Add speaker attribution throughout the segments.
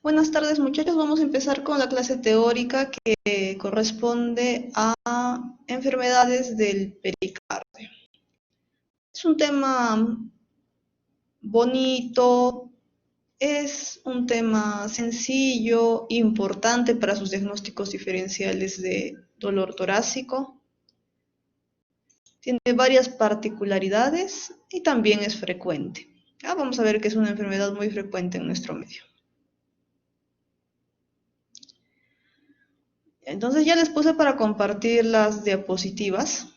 Speaker 1: Buenas tardes muchachos, vamos a empezar con la clase teórica que corresponde a enfermedades del pericardio. Es un tema bonito, es un tema sencillo, importante para sus diagnósticos diferenciales de dolor torácico. Tiene varias particularidades y también es frecuente. Vamos a ver que es una enfermedad muy frecuente en nuestro medio. Entonces ya les puse para compartir las diapositivas.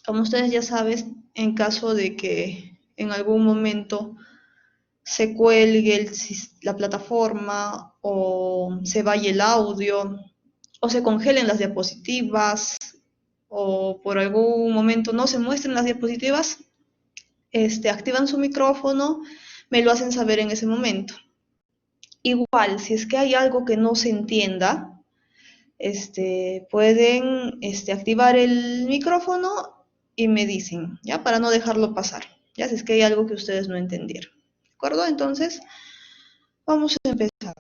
Speaker 1: Como ustedes ya saben, en caso de que en algún momento se cuelgue la plataforma o se vaya el audio o se congelen las diapositivas o por algún momento no se muestren las diapositivas, activan su micrófono, me lo hacen saber en ese momento. Igual, si es que hay algo que no se entienda, pueden activar el micrófono y me dicen, ya, para no dejarlo pasar, ya, si es que hay algo que ustedes no entendieron. ¿De acuerdo? Entonces, vamos a empezar.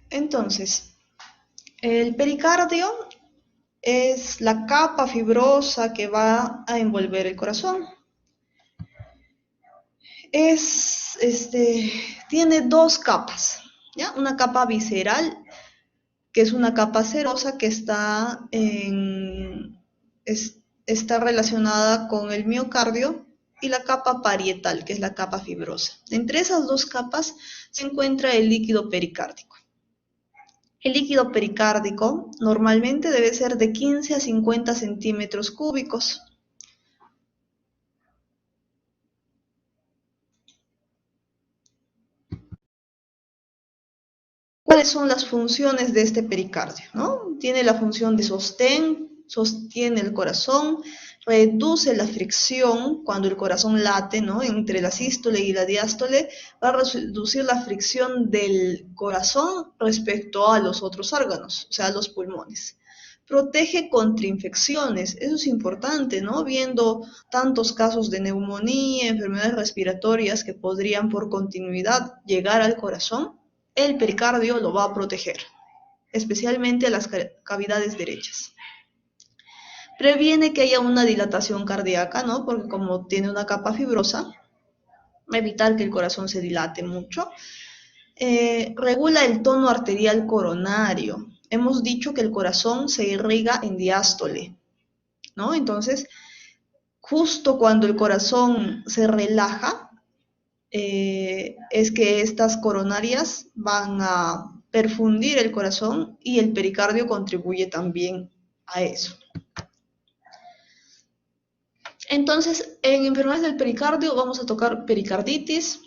Speaker 1: Entonces, el pericardio es la capa fibrosa que va a envolver el corazón. Tiene dos capas, ¿ya? Una capa visceral, que es una capa serosa que está relacionada con el miocardio, y la capa parietal, que es la capa fibrosa. Entre esas dos capas se encuentra el líquido pericárdico. El líquido pericárdico normalmente debe ser de 15 a 50 centímetros cúbicos. ¿Cuáles son las funciones de este pericardio? ¿No? Tiene la función de sostén, sostiene el corazón, reduce la fricción cuando el corazón late, ¿no? Entre la sístole y la diástole, va a reducir la fricción del corazón respecto a los otros órganos, o sea, los pulmones. Protege contra infecciones, eso es importante, ¿no? Viendo tantos casos de neumonía, enfermedades respiratorias que podrían por continuidad llegar al corazón, el pericardio lo va a proteger, especialmente a las cavidades derechas. Previene que haya una dilatación cardíaca, ¿no? Porque como tiene una capa fibrosa, va a evitar que el corazón se dilate mucho. Regula el tono arterial coronario. Hemos dicho que el corazón se irriga en diástole, ¿no? Entonces, justo cuando el corazón se relaja, es que estas coronarias van a perfundir el corazón y el pericardio contribuye también a eso. Entonces, en enfermedades del pericardio vamos a tocar pericarditis,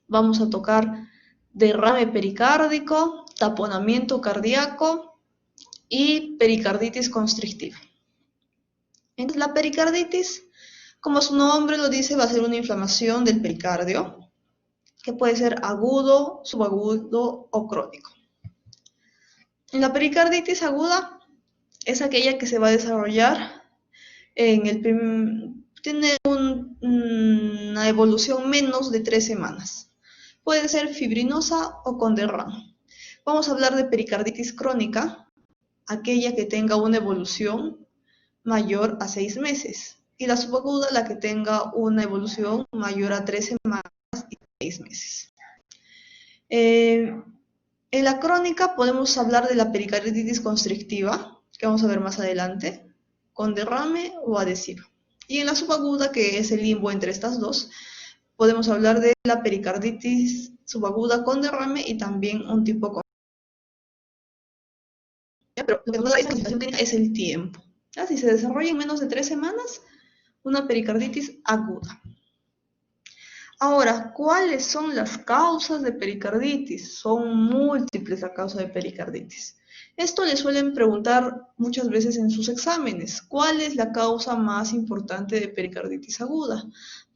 Speaker 1: vamos a tocar derrame pericárdico, taponamiento cardíaco y pericarditis constrictiva. Entonces, la pericarditis, como su nombre lo dice, va a ser una inflamación del pericardio, que puede ser agudo, subagudo o crónico. La pericarditis aguda es aquella que se va a desarrollar tiene una evolución menos de 3 semanas. Puede ser fibrinosa o con derrame. Vamos a hablar de pericarditis crónica, aquella que tenga una evolución mayor a 6 meses. Y la subaguda, la que tenga una evolución mayor a 3 semanas y 6 meses. En la crónica podemos hablar de la pericarditis constrictiva, que vamos a ver más adelante, con derrame o adhesiva. Y en la subaguda, que es el limbo entre estas dos, podemos hablar de la pericarditis subaguda con derrame y también un tipo con... Pero lo que nos da esta clasificación clínica es el tiempo. ¿Ya? Si se desarrolla en menos de 3 semanas, una pericarditis aguda. Ahora, ¿cuáles son las causas de pericarditis? Son múltiples las causas de pericarditis. Esto le suelen preguntar muchas veces en sus exámenes. ¿Cuál es la causa más importante de pericarditis aguda?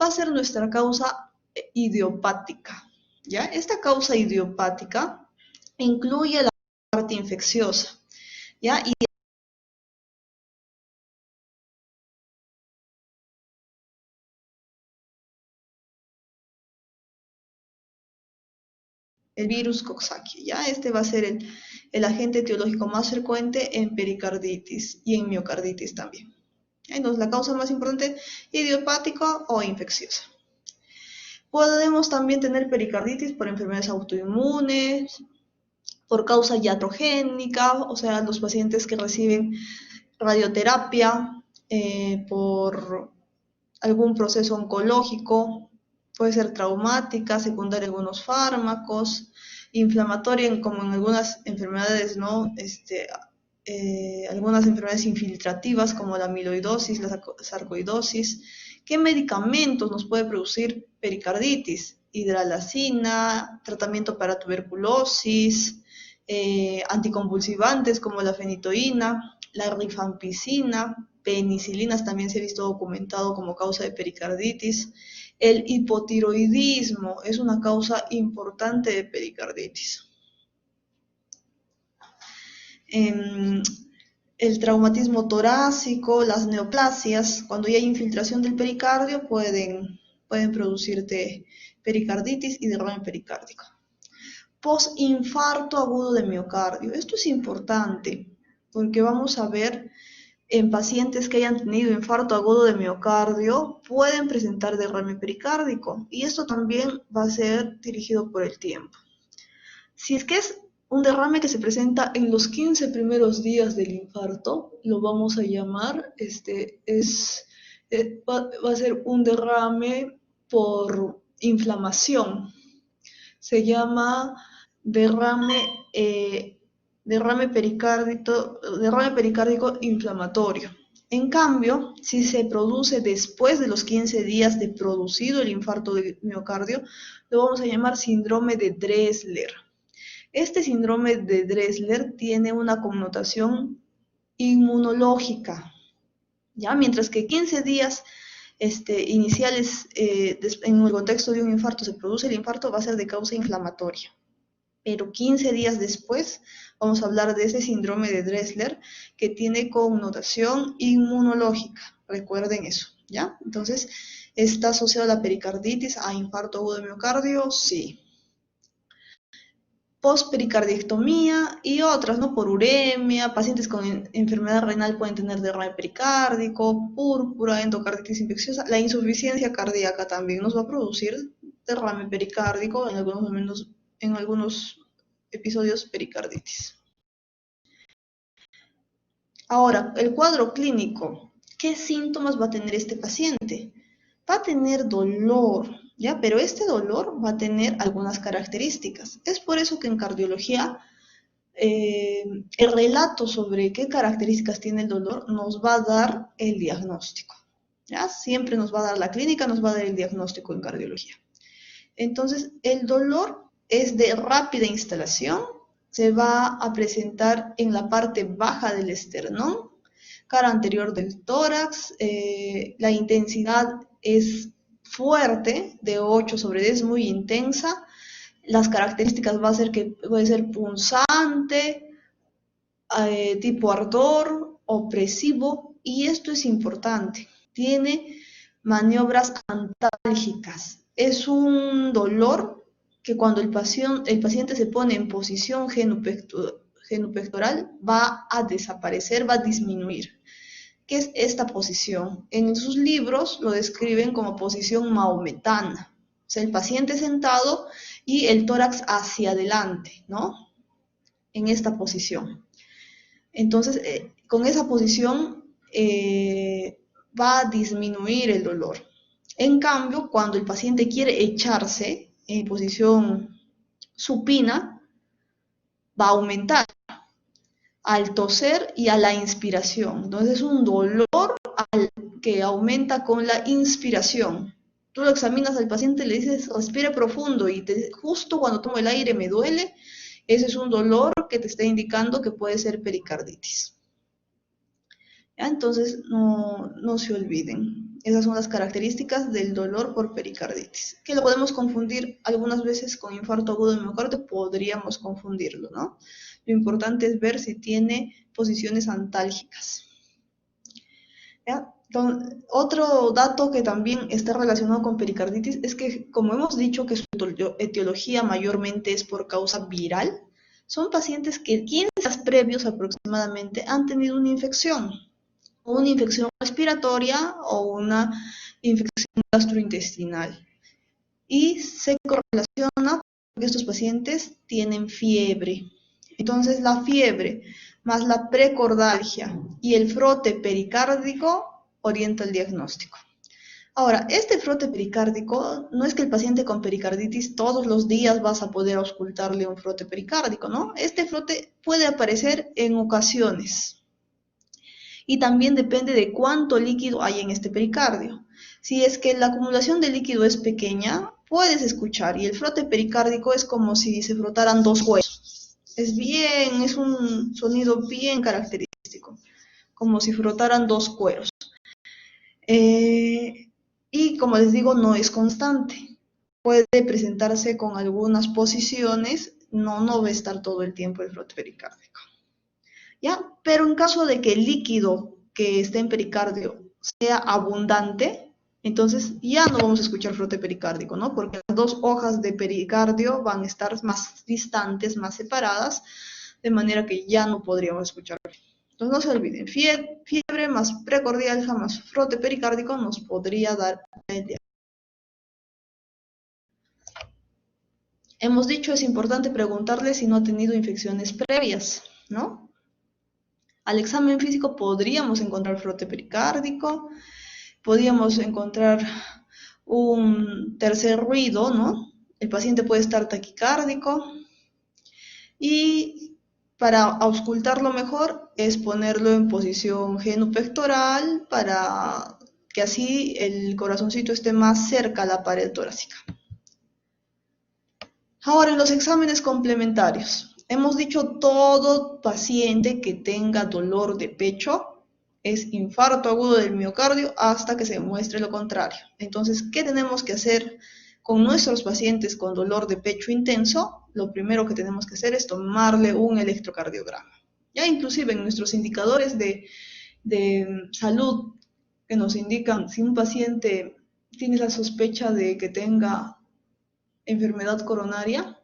Speaker 1: Va a ser nuestra causa idiopática. ¿Ya? Esta causa idiopática incluye la parte infecciosa. ¿Ya? Y el virus Coxsackie, ¿ya? Este va a ser el agente etiológico más frecuente en pericarditis y en miocarditis también. Entonces, la causa más importante, idiopática o infecciosa. Podemos también tener pericarditis por enfermedades autoinmunes, por causa iatrogénica, o sea, los pacientes que reciben radioterapia por algún proceso oncológico, puede ser traumática, secundaria a algunos fármacos, inflamatoria como en algunas enfermedades, ¿no? Algunas enfermedades infiltrativas como la amiloidosis, la sarcoidosis. ¿Qué medicamentos nos puede producir pericarditis? Hidralazina, tratamiento para tuberculosis, anticonvulsivantes como la fenitoína, la rifampicina, penicilinas también se ha visto documentado como causa de pericarditis. El hipotiroidismo es una causa importante de pericarditis. El traumatismo torácico, las neoplasias, cuando ya hay infiltración del pericardio, pueden producirte pericarditis y derrame pericárdico. Postinfarto agudo de miocardio. Esto es importante porque vamos a ver en pacientes que hayan tenido infarto agudo de miocardio, pueden presentar derrame pericárdico y esto también va a ser dirigido por el tiempo. Si es que es un derrame que se presenta en los 15 primeros días del infarto, lo vamos a llamar, va a ser un derrame por inflamación. Se llama derrame pericárdico inflamatorio. En cambio, si se produce después de los 15 días de producido el infarto de miocardio, lo vamos a llamar síndrome de Dressler. Este síndrome de Dressler tiene una connotación inmunológica, ¿ya? Mientras que 15 días iniciales en el contexto de un infarto se produce el infarto, va a ser de causa inflamatoria. Pero 15 días después vamos a hablar de ese síndrome de Dressler que tiene connotación inmunológica. Recuerden eso, ¿ya? Entonces, ¿está asociada la pericarditis a infarto agudo de miocardio? Sí. Postpericardiectomía y otras, ¿no? Por uremia, pacientes con enfermedad renal pueden tener derrame pericárdico, púrpura, endocarditis infecciosa. La insuficiencia cardíaca también nos va a producir derrame pericárdico, en algunos episodios pericarditis. Ahora, el cuadro clínico. ¿Qué síntomas va a tener este paciente? Va a tener dolor, ¿ya? Pero este dolor va a tener algunas características. Es por eso que en cardiología el relato sobre qué características tiene el dolor nos va a dar el diagnóstico, ¿ya? Siempre nos va a dar la clínica, nos va a dar el diagnóstico en cardiología. Entonces, el dolor es de rápida instalación, se va a presentar en la parte baja del esternón, cara anterior del tórax, la intensidad es fuerte, de 8/10, muy intensa. Las características va a ser que puede ser punzante, tipo ardor, opresivo, y esto es importante. Tiene maniobras antálgicas. Es un dolor que cuando el paciente se pone en posición genupectoral va a desaparecer, va a disminuir. ¿Qué es esta posición? En sus libros lo describen como posición maometana. O sea, el paciente sentado y el tórax hacia adelante, ¿no? En esta posición. Entonces, con esa posición va a disminuir el dolor. En cambio, cuando el paciente quiere echarse en posición supina, va a aumentar al toser y a la inspiración. Entonces, es un dolor que aumenta con la inspiración. tú lo examinas al paciente, le dices, respire profundo, y justo cuando tomo el aire me duele, ese es un dolor que te está indicando que puede ser pericarditis. ¿Ya? Entonces, no se olviden. Esas son las características del dolor por pericarditis, que lo podemos confundir algunas veces con infarto agudo de miocardio, podríamos confundirlo, ¿no? Lo importante es ver si tiene posiciones antálgicas. ¿Ya? Entonces, otro dato que también está relacionado con pericarditis es que, como hemos dicho que su etiología mayormente es por causa viral, son pacientes que 15 días previos aproximadamente han tenido una infección respiratoria o una infección gastrointestinal. Y se correlaciona con que estos pacientes tienen fiebre. Entonces, la fiebre más la precordalgia y el frote pericárdico orienta el diagnóstico. Ahora, este frote pericárdico no es que el paciente con pericarditis todos los días vas a poder auscultarle un frote pericárdico, ¿no? Este frote puede aparecer en ocasiones. Y también depende de cuánto líquido hay en este pericardio. Si es que la acumulación de líquido es pequeña, puedes escuchar, y el frote pericárdico es como si se frotaran dos huesos. Es un sonido bien característico, como si frotaran dos cueros. Y como les digo, no es constante. Puede presentarse con algunas posiciones, no va a estar todo el tiempo el frote pericárdico. ¿Ya? Pero en caso de que el líquido que esté en pericardio sea abundante, entonces ya no vamos a escuchar frote pericárdico, ¿no? Porque las dos hojas de pericardio van a estar más distantes, más separadas, de manera que ya no podríamos escuchar. Entonces no se olviden, fiebre más precordialgia más frote pericárdico nos podría dar la idea. Hemos dicho, es importante preguntarle si no ha tenido infecciones previas, ¿no? Al examen físico podríamos encontrar frote pericárdico, podríamos encontrar un tercer ruido, ¿no? El paciente puede estar taquicárdico, y para auscultarlo mejor es ponerlo en posición genupectoral para que así el corazoncito esté más cerca a la pared torácica. Ahora, en los exámenes complementarios, hemos dicho todo paciente que tenga dolor de pecho es infarto agudo del miocardio hasta que se muestre lo contrario. Entonces, ¿qué tenemos que hacer con nuestros pacientes con dolor de pecho intenso? Lo primero que tenemos que hacer es tomarle un electrocardiograma. Ya inclusive en nuestros indicadores de salud que nos indican si un paciente tiene la sospecha de que tenga enfermedad coronaria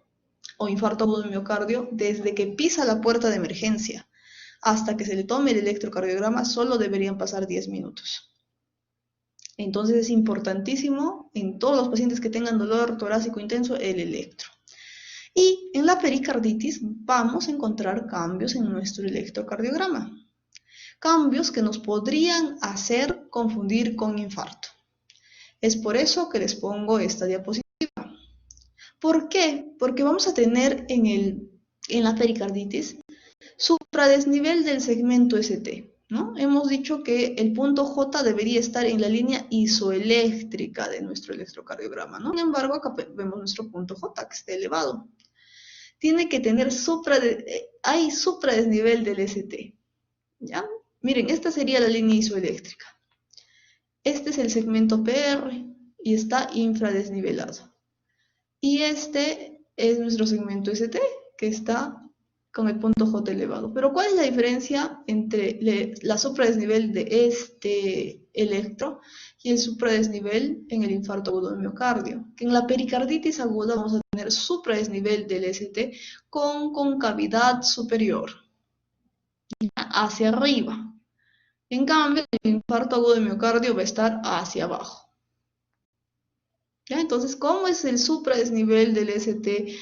Speaker 1: o infarto agudo del miocardio, desde que pisa la puerta de emergencia hasta que se le tome el electrocardiograma, solo deberían pasar 10 minutos. Entonces es importantísimo en todos los pacientes que tengan dolor torácico intenso el electro. Y en la pericarditis vamos a encontrar cambios en nuestro electrocardiograma. Cambios que nos podrían hacer confundir con infarto. Es por eso que les pongo esta diapositiva. ¿Por qué? Porque vamos a tener en la pericarditis supradesnivel del segmento ST, ¿no? Hemos dicho que el punto J debería estar en la línea isoeléctrica de nuestro electrocardiograma, ¿no? Sin embargo, acá vemos nuestro punto J que está elevado. Tiene que tener hay supradesnivel del ST, ¿ya? Miren, esta sería la línea isoeléctrica. Este es el segmento PR y está infradesnivelado. Y este es nuestro segmento ST, que está con el punto J elevado. Pero ¿cuál es la diferencia entre la supradesnivel de este electro y el supradesnivel en el infarto agudo del miocardio? Que en la pericarditis aguda vamos a tener supradesnivel del ST con concavidad superior, hacia arriba. En cambio, el infarto agudo del miocardio va a estar hacia abajo. ¿Ya? Entonces, ¿cómo es el supradesnivel del ST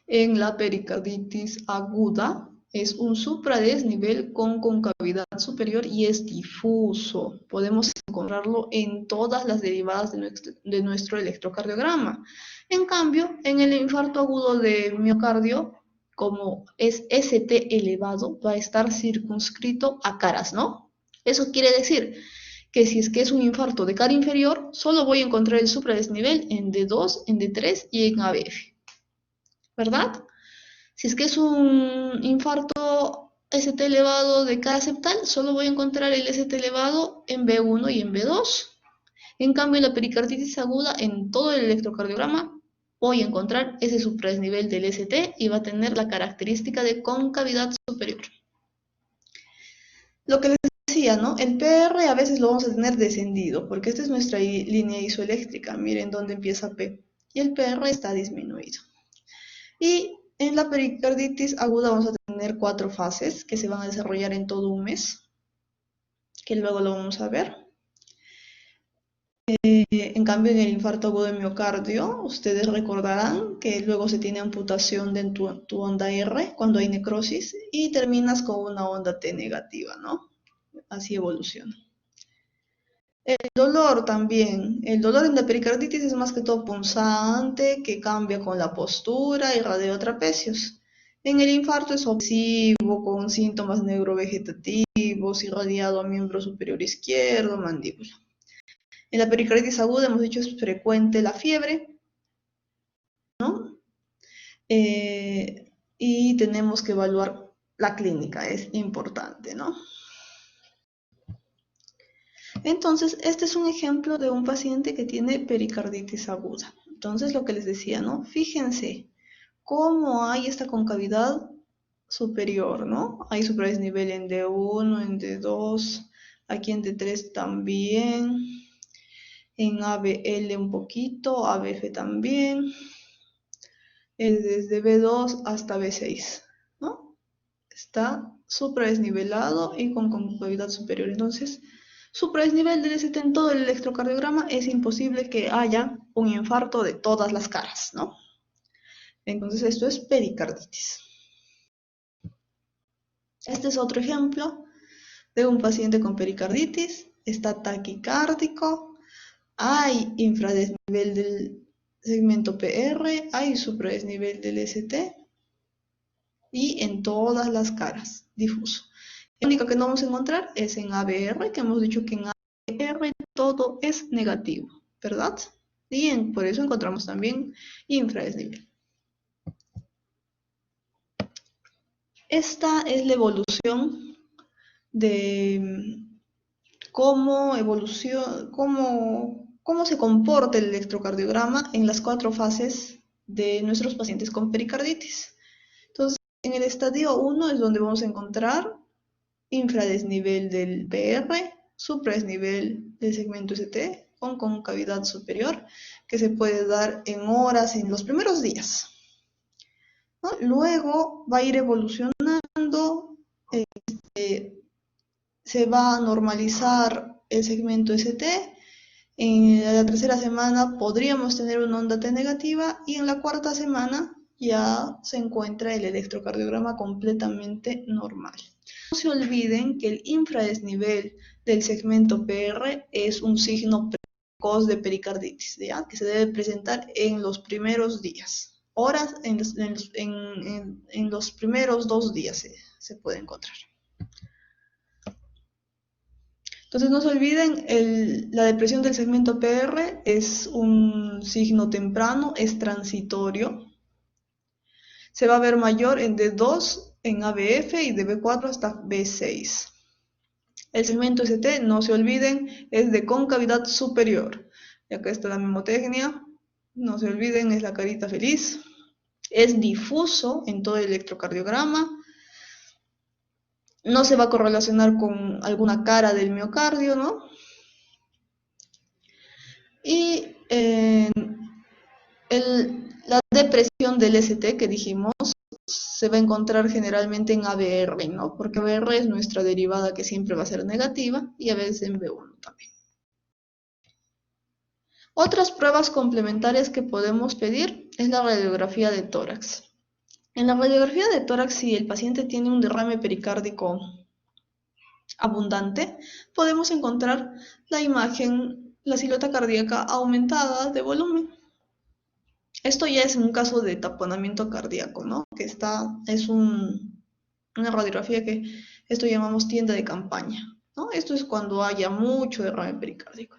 Speaker 1: en la pericarditis aguda? Es un supradesnivel con concavidad superior y es difuso. Podemos encontrarlo en todas las derivadas de nuestro electrocardiograma. En cambio, en el infarto agudo de miocardio, como es ST elevado, va a estar circunscrito a caras, ¿no? Eso quiere decir que si es que es un infarto de cara inferior, solo voy a encontrar el supradesnivel en D2, en D3 y en ABF, ¿verdad? Si es que es un infarto ST elevado de cara septal, solo voy a encontrar el ST elevado en B1 y en B2. En cambio, la pericarditis aguda, en todo el electrocardiograma, voy a encontrar ese supradesnivel del ST y va a tener la característica de concavidad superior. Lo que les decía, ¿no? El PR a veces lo vamos a tener descendido, porque esta es nuestra línea isoeléctrica. Miren dónde empieza P. Y el PR está disminuido. Y en la pericarditis aguda vamos a tener 4 fases que se van a desarrollar en todo un mes, que luego lo vamos a ver. En cambio, en el infarto agudo de miocardio, ustedes recordarán que luego se tiene amputación de tu onda R cuando hay necrosis y terminas con una onda T negativa, ¿no? Así evoluciona. El dolor también. El dolor en la pericarditis es más que todo punzante, que cambia con la postura y radiotrapecios. En el infarto es obsesivo, con síntomas neurovegetativos, irradiado a miembro superior izquierdo, mandíbula. En la pericarditis aguda hemos dicho es frecuente la fiebre, ¿no? Y tenemos que evaluar la clínica, es importante, ¿no? Entonces, este es un ejemplo de un paciente que tiene pericarditis aguda. Entonces, lo que les decía, ¿no? Fíjense cómo hay esta concavidad superior, ¿no? Hay supradesnivel en D1, en D2, aquí en D3 también, en ABL un poquito, ABF también, desde B2 hasta B6, ¿no? Está supradesnivelado y con concavidad superior. Entonces, supradesnivel del ST en todo el electrocardiograma, es imposible que haya un infarto de todas las caras, ¿no? Entonces, esto es pericarditis. Este es otro ejemplo de un paciente con pericarditis. Está taquicárdico, hay infradesnivel del segmento PR, hay supradesnivel del ST y en todas las caras, difuso. Lo único que no vamos a encontrar es en ABR, que hemos dicho que en ABR todo es negativo, ¿verdad? Y por eso encontramos también infradesnivel. Esta es la evolución de cómo se comporta el electrocardiograma en las 4 fases de nuestros pacientes con pericarditis. Entonces, en el estadio 1 es donde vamos a encontrar infradesnivel del PR, supradesnivel del segmento ST con concavidad superior, que se puede dar en horas, en los primeros días, ¿no? Luego va a ir evolucionando, se va a normalizar el segmento ST. En la tercera semana podríamos tener una onda T negativa y en la cuarta semana ya se encuentra el electrocardiograma completamente normal. No se olviden que el infradesnivel del segmento PR es un signo precoz de pericarditis, ¿ya? Que se debe presentar en los primeros días. Horas, en los primeros 2 días se puede encontrar. Entonces no se olviden, la depresión del segmento PR es un signo temprano, es transitorio. Se va a ver mayor en D2, en ABF y de B4 hasta B6. El segmento ST, no se olviden, es de concavidad superior. Y acá está la mnemotecnia, no se olviden, es la carita feliz. Es difuso en todo el electrocardiograma. No se va a correlacionar con alguna cara del miocardio, ¿no? Y la depresión del ST que dijimos se va a encontrar generalmente en ABR, ¿no? Porque ABR es nuestra derivada que siempre va a ser negativa y a veces en B1 también. Otras pruebas complementarias que podemos pedir es la radiografía de tórax. En la radiografía de tórax, si el paciente tiene un derrame pericárdico abundante, podemos encontrar la imagen, la silueta cardíaca aumentada de volumen. Esto ya es un caso de taponamiento cardíaco, ¿no? Que es una radiografía que esto llamamos tienda de campaña. ¿no? Esto es cuando haya mucho derrame pericárdico.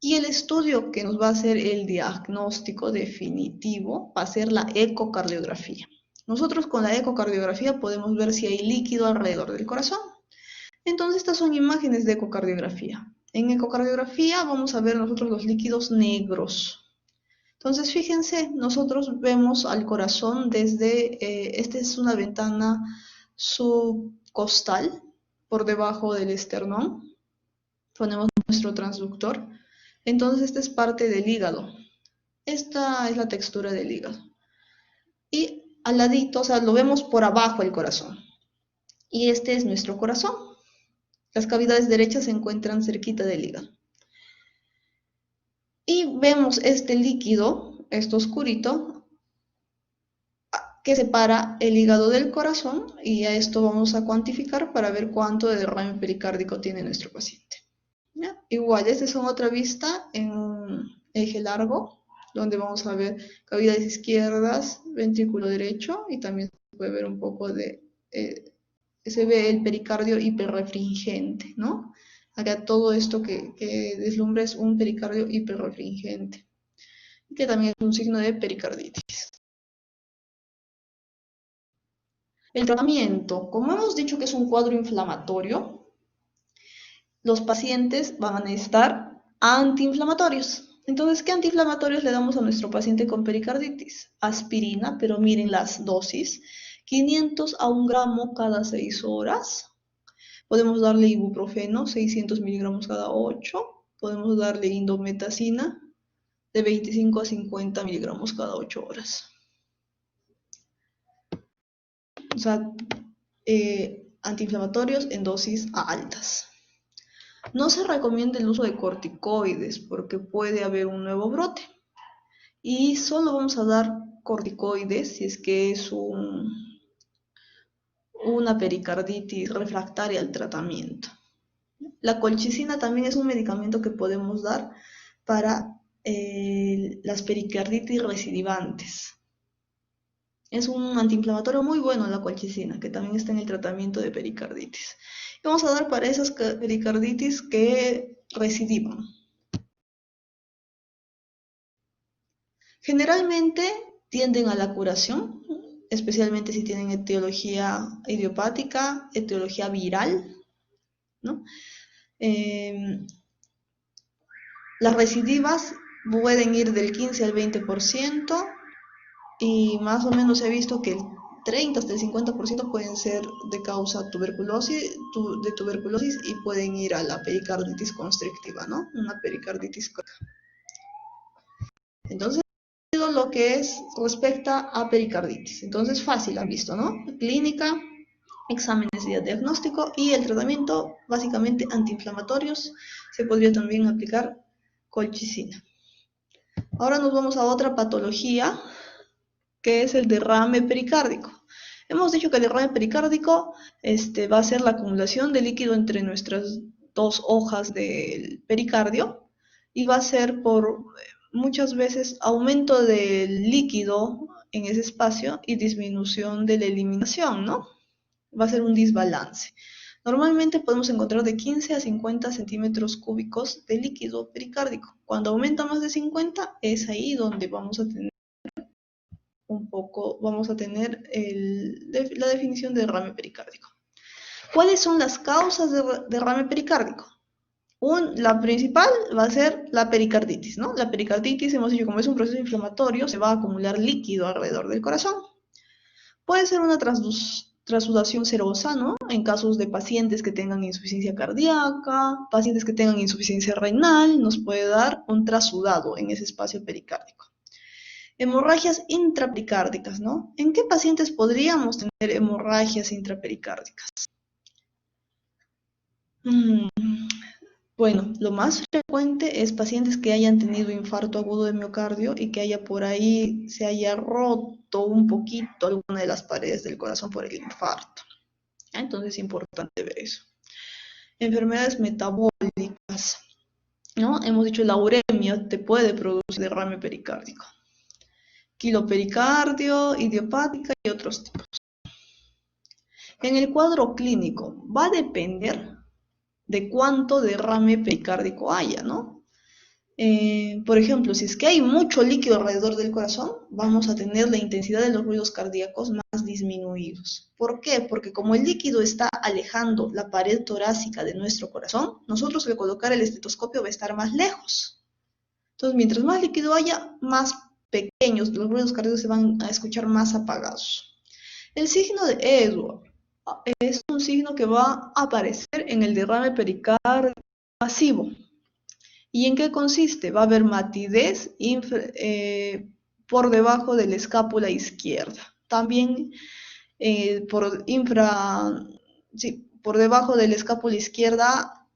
Speaker 1: Y el estudio que nos va a hacer el diagnóstico definitivo va a ser la ecocardiografía. Nosotros con la ecocardiografía podemos ver si hay líquido alrededor del corazón. Entonces estas son imágenes de ecocardiografía. En ecocardiografía vamos a ver nosotros los líquidos negros. Entonces fíjense, nosotros vemos al corazón desde, esta es una ventana subcostal por debajo del esternón. Ponemos nuestro transductor. Entonces esta es parte del hígado. Esta es la textura del hígado. Y al ladito, o sea, lo vemos por abajo el corazón. Y este es nuestro corazón. Las cavidades derechas se encuentran cerquita del hígado. Y vemos este líquido, esto oscurito, que separa el hígado del corazón, y a esto vamos a cuantificar para ver cuánto de derrame pericárdico tiene nuestro paciente. ¿Ya? Igual, esta es otra vista en un eje largo, donde vamos a ver cavidades izquierdas, ventrículo derecho, y también se puede ver un poco de, se ve el pericardio hiperrefringente, ¿no? Acá todo esto que deslumbra es un pericardio hiperrefringente, que también es un signo de pericarditis. El tratamiento, como hemos dicho que es un cuadro inflamatorio, los pacientes van a necesitar antiinflamatorios. Entonces, ¿qué antiinflamatorios le damos a nuestro paciente con pericarditis? Aspirina, pero miren las dosis, 500 a 1 gramo cada 6 horas. Podemos darle ibuprofeno, 600 miligramos cada 8. Podemos darle indometacina, de 25 a 50 miligramos cada 8 horas. O sea, antiinflamatorios en dosis altas. No se recomienda el uso de corticoides porque puede haber un nuevo brote. Y solo vamos a dar corticoides si es que es una pericarditis refractaria al tratamiento. La colchicina también es un medicamento que podemos dar para las pericarditis recidivantes. Es un antiinflamatorio muy bueno la colchicina, que también está en el tratamiento de pericarditis. Y vamos a dar para esas pericarditis que recidivan. Generalmente tienden a la curación, especialmente si tienen etiología idiopática, etiología viral, ¿no? Las recidivas pueden ir del 15 al 20%, y más o menos he visto que el 30 hasta el 50% pueden ser de causa tuberculosis, de tuberculosis, y pueden ir a la pericarditis constrictiva, ¿no? Una pericarditis crónica. Entonces, lo que es respecta a pericarditis. Entonces, fácil, han visto, ¿no? Clínica, exámenes de diagnóstico y el tratamiento, básicamente antiinflamatorios. Se podría también aplicar colchicina. Ahora nos vamos a otra patología, que es el derrame pericárdico. Hemos dicho que el derrame pericárdico va a ser la acumulación de líquido entre nuestras dos hojas del pericardio, y va a ser por muchas veces aumento del líquido en ese espacio y disminución de la eliminación, ¿no? Va a ser un desbalance. Normalmente podemos encontrar de 15 a 50 centímetros cúbicos de líquido pericárdico. Cuando aumenta más de 50, es ahí donde vamos a tener la definición de derrame pericárdico. ¿Cuáles son las causas de derrame pericárdico? La principal va a ser la pericarditis, ¿no? La pericarditis, hemos dicho, como es un proceso inflamatorio, se va a acumular líquido alrededor del corazón. Puede ser una transsudación serosa, ¿no? En casos de pacientes que tengan insuficiencia cardíaca, pacientes que tengan insuficiencia renal, nos puede dar un trasudado en ese espacio pericárdico. Hemorragias intrapericárdicas, ¿no? ¿En qué pacientes podríamos tener hemorragias intrapericárdicas? Bueno, lo más frecuente es pacientes que hayan tenido infarto agudo de miocardio y que haya por ahí, se haya roto un poquito alguna de las paredes del corazón por el infarto. Entonces es importante ver eso. Enfermedades metabólicas, ¿no? Hemos dicho la uremia te puede producir derrame pericárdico. Quilopericardio, idiopática y otros tipos. En el cuadro clínico va a depender de cuánto derrame pericárdico haya, ¿no? Por ejemplo, si es que hay mucho líquido alrededor del corazón, vamos a tener la intensidad de los ruidos cardíacos más disminuidos. ¿Por qué? Porque como el líquido está alejando la pared torácica de nuestro corazón, nosotros al colocar el estetoscopio va a estar más lejos. Entonces, mientras más líquido haya, más pequeños, los ruidos cardíacos se van a escuchar más apagados. El signo de Edwards es un signo que va a aparecer en el derrame pericárdico masivo. ¿Y en qué consiste? Va a haber matidez por debajo de la escápula izquierda. También por debajo de la escápula izquierda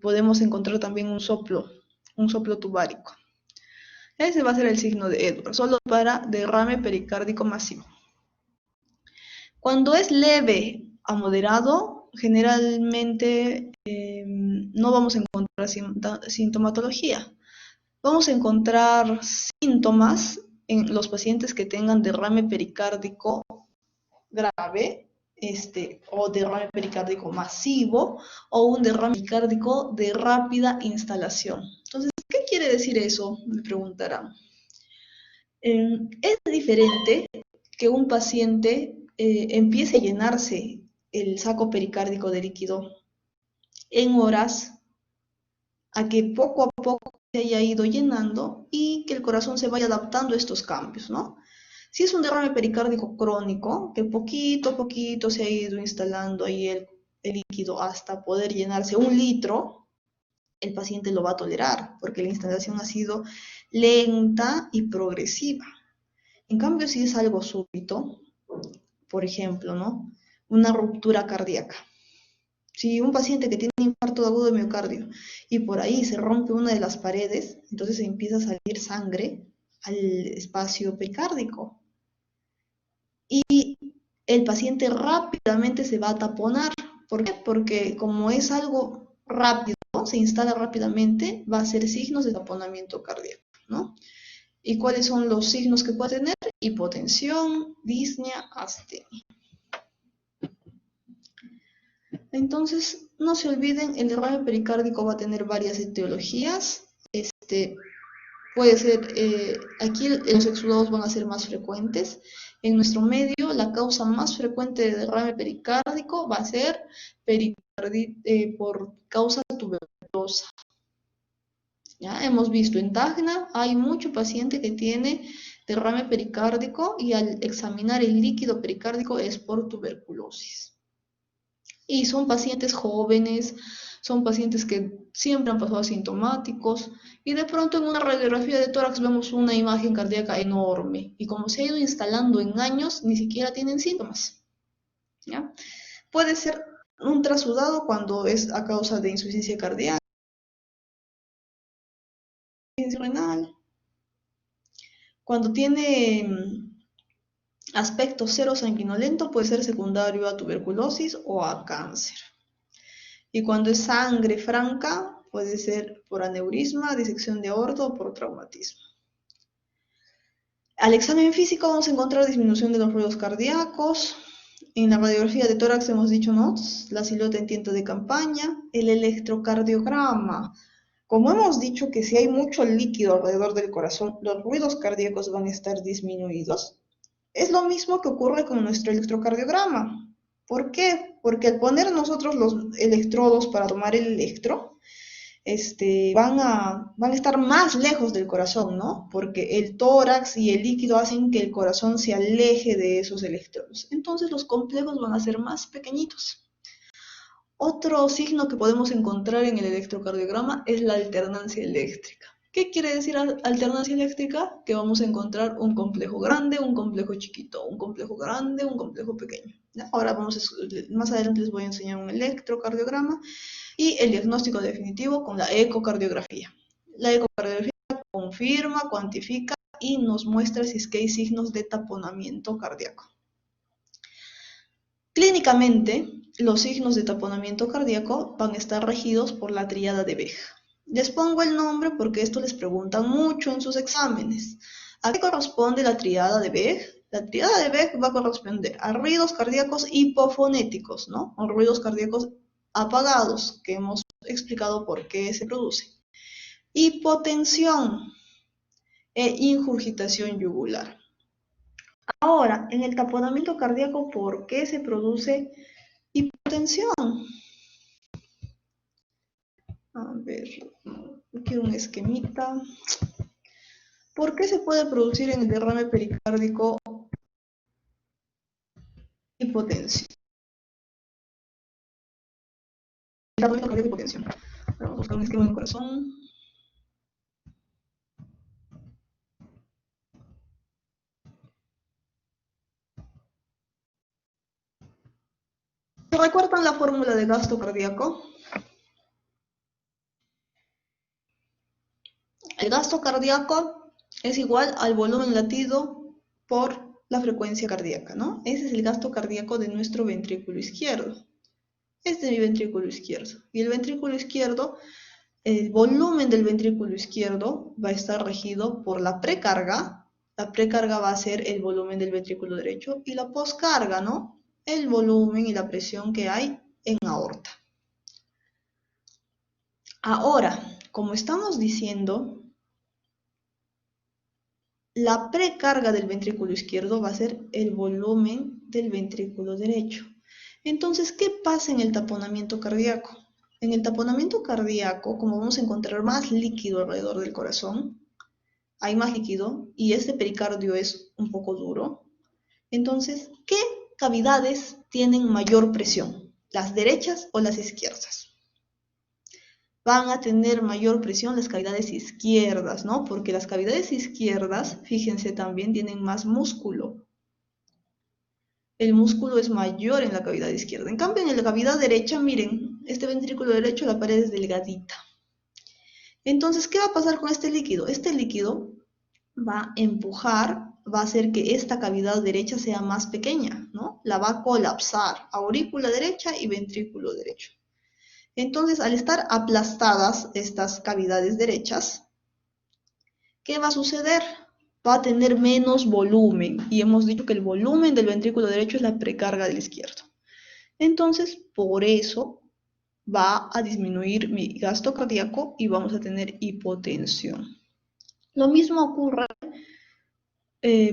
Speaker 1: podemos encontrar también un soplo tubárico. Ese va a ser el signo de Edwards, solo para derrame pericárdico masivo. Cuando es leve a moderado, generalmente no vamos a encontrar sintomatología. Vamos a encontrar síntomas en los pacientes que tengan derrame pericárdico grave, o derrame pericárdico masivo, o un derrame pericárdico de rápida instalación. Entonces, ¿qué quiere decir eso? Me preguntarán. Es diferente que un paciente empiece a llenarse el saco pericárdico de líquido en horas, a que poco a poco se haya ido llenando y que el corazón se vaya adaptando a estos cambios, ¿no? Si es un derrame pericárdico crónico, que poquito a poquito se ha ido instalando ahí el líquido hasta poder llenarse 1 litro, el paciente lo va a tolerar, porque la instalación ha sido lenta y progresiva. En cambio, si es algo súbito, por ejemplo, ¿no? Una ruptura cardíaca. Si un paciente que tiene infarto agudo de miocardio y por ahí se rompe una de las paredes, entonces empieza a salir sangre al espacio pericárdico. Y el paciente rápidamente se va a taponar. ¿Por qué? Porque como es algo rápido, se instala rápidamente, va a ser signos de taponamiento cardíaco, ¿no? ¿Y cuáles son los signos que puede tener? Hipotensión, disnea, astenia. Entonces, no se olviden, el derrame pericárdico va a tener varias etiologías. Puede ser, aquí los exudados van a ser más frecuentes. En nuestro medio, la causa más frecuente de derrame pericárdico va a ser por causa tuberosa. ¿Ya? Hemos visto en Tacna, hay mucho paciente que tiene derrame pericárdico y al examinar el líquido pericárdico es por tuberculosis. Y son pacientes jóvenes, son pacientes que siempre han pasado asintomáticos y de pronto en una radiografía de tórax vemos una imagen cardíaca enorme y como se ha ido instalando en años, ni siquiera tienen síntomas. ¿Ya? Puede ser un trasudado cuando es a causa de insuficiencia cardíaca, insuficiencia renal. Cuando tiene aspecto cero sanguinolento puede ser secundario a tuberculosis o a cáncer. Y cuando es sangre franca, puede ser por aneurisma, disección de aorta o por traumatismo. Al examen físico vamos a encontrar disminución de los ruidos cardíacos. En la radiografía de tórax hemos dicho, ¿no? La silueta en tiento de campaña, el electrocardiograma. Como hemos dicho que si hay mucho líquido alrededor del corazón, los ruidos cardíacos van a estar disminuidos. Es lo mismo que ocurre con nuestro electrocardiograma. ¿Por qué? Porque al poner nosotros los electrodos para tomar el electro, van a estar más lejos del corazón, ¿no? Porque el tórax y el líquido hacen que el corazón se aleje de esos electrodos. Entonces los complejos van a ser más pequeñitos. Otro signo que podemos encontrar en el electrocardiograma es la alternancia eléctrica. ¿Qué quiere decir alternancia eléctrica? Que vamos a encontrar un complejo grande, un complejo chiquito, un complejo grande, un complejo pequeño. ¿Ya? Ahora más adelante les voy a enseñar un electrocardiograma y el diagnóstico definitivo con la ecocardiografía. La ecocardiografía confirma, cuantifica y nos muestra si es que hay signos de taponamiento cardíaco. Clínicamente, los signos de taponamiento cardíaco van a estar regidos por la tríada de Beck. Les pongo el nombre porque esto les preguntan mucho en sus exámenes. ¿A qué corresponde la tríada de Beck? La tríada de Beck va a corresponder a ruidos cardíacos hipofonéticos, ¿no? O ruidos cardíacos apagados, que hemos explicado por qué se produce. Hipotensión e ingurgitación yugular. Ahora, en el taponamiento cardíaco, ¿por qué se produce hipotensión? A ver, quiero un esquemita. ¿Por qué se puede producir en el derrame pericárdico hipotensión? El taponamiento cardíaco hipotensión. Vamos a buscar un esquema en el corazón. ¿Se recuerdan la fórmula de gasto cardíaco? El gasto cardíaco es igual al volumen latido por la frecuencia cardíaca, ¿no? Ese es el gasto cardíaco de nuestro ventrículo izquierdo. Este es mi ventrículo izquierdo. Y el ventrículo izquierdo, el volumen del ventrículo izquierdo va a estar regido por la precarga. La precarga va a ser el volumen del ventrículo derecho y la poscarga, ¿no? El volumen y la presión que hay en aorta. Ahora, como estamos diciendo, la precarga del ventrículo izquierdo va a ser el volumen del ventrículo derecho. Entonces, ¿qué pasa en el taponamiento cardíaco? En el taponamiento cardíaco, como vamos a encontrar más líquido alrededor del corazón, hay más líquido y este pericardio es un poco duro. Entonces, ¿qué cavidades tienen mayor presión? ¿Las derechas o las izquierdas? Van a tener mayor presión las cavidades izquierdas, ¿no? Porque las cavidades izquierdas, fíjense también, tienen más músculo. El músculo es mayor en la cavidad izquierda. En cambio, en la cavidad derecha, miren, este ventrículo derecho, la pared es delgadita. Entonces, ¿qué va a pasar con este líquido? Este líquido va a empujar, va a hacer que esta cavidad derecha sea más pequeña, ¿no? La va a colapsar, aurícula derecha y ventrículo derecho. Entonces, al estar aplastadas estas cavidades derechas, ¿qué va a suceder? Va a tener menos volumen, y hemos dicho que el volumen del ventrículo derecho es la precarga del izquierdo. Entonces, por eso va a disminuir mi gasto cardíaco y vamos a tener hipotensión. Lo mismo ocurre,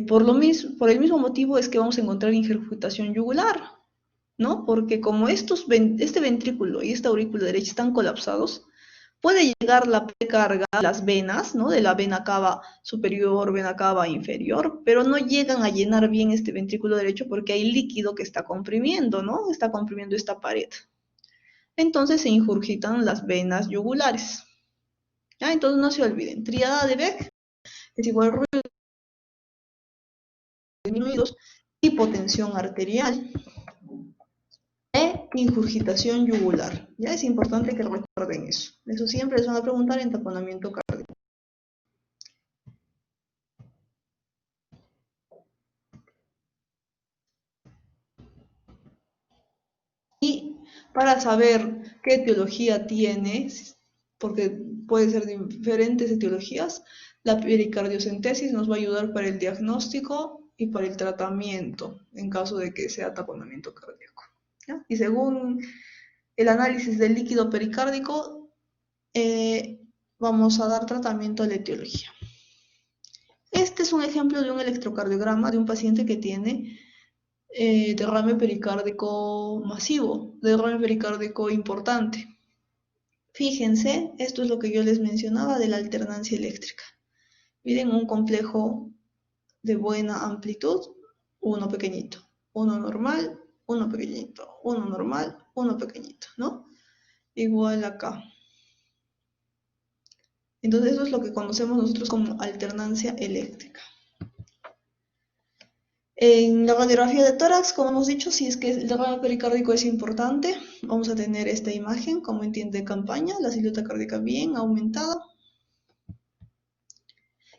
Speaker 1: por el mismo motivo es que vamos a encontrar ingurgitación yugular, ¿no? Porque como este ventrículo y esta aurícula derecha están colapsados, puede llegar la precarga a las venas, ¿no? De la vena cava superior, vena cava inferior, pero no llegan a llenar bien este ventrículo derecho porque hay líquido que está comprimiendo, ¿no? Está comprimiendo esta pared. Entonces se ingurgitan las venas yugulares. ¿Ya? Entonces no se olviden, tríada de Beck es igual a ruido disminuidos, hipotensión arterial e ingurgitación yugular. Ya es importante que recuerden eso. Eso siempre les van a preguntar en taponamiento cardíaco. Y para saber qué etiología tiene, porque puede ser diferentes etiologías, la pericardiocentesis nos va a ayudar para el diagnóstico y para el tratamiento en caso de que sea taponamiento cardíaco. ¿Ya? Y según el análisis del líquido pericárdico, vamos a dar tratamiento a la etiología. Este es un ejemplo de un electrocardiograma de un paciente que tiene derrame pericárdico masivo, derrame pericárdico importante. Fíjense, esto es lo que yo les mencionaba de la alternancia eléctrica. Miren un complejo de buena amplitud, uno pequeñito, uno normal, uno pequeñito, uno normal, uno pequeñito, ¿no? Igual acá. Entonces eso es lo que conocemos nosotros como alternancia eléctrica. En la radiografía de tórax, como hemos dicho, si es que el derrame pericárdico es importante, vamos a tener esta imagen como en tienda de campaña, la silueta cardíaca bien aumentada.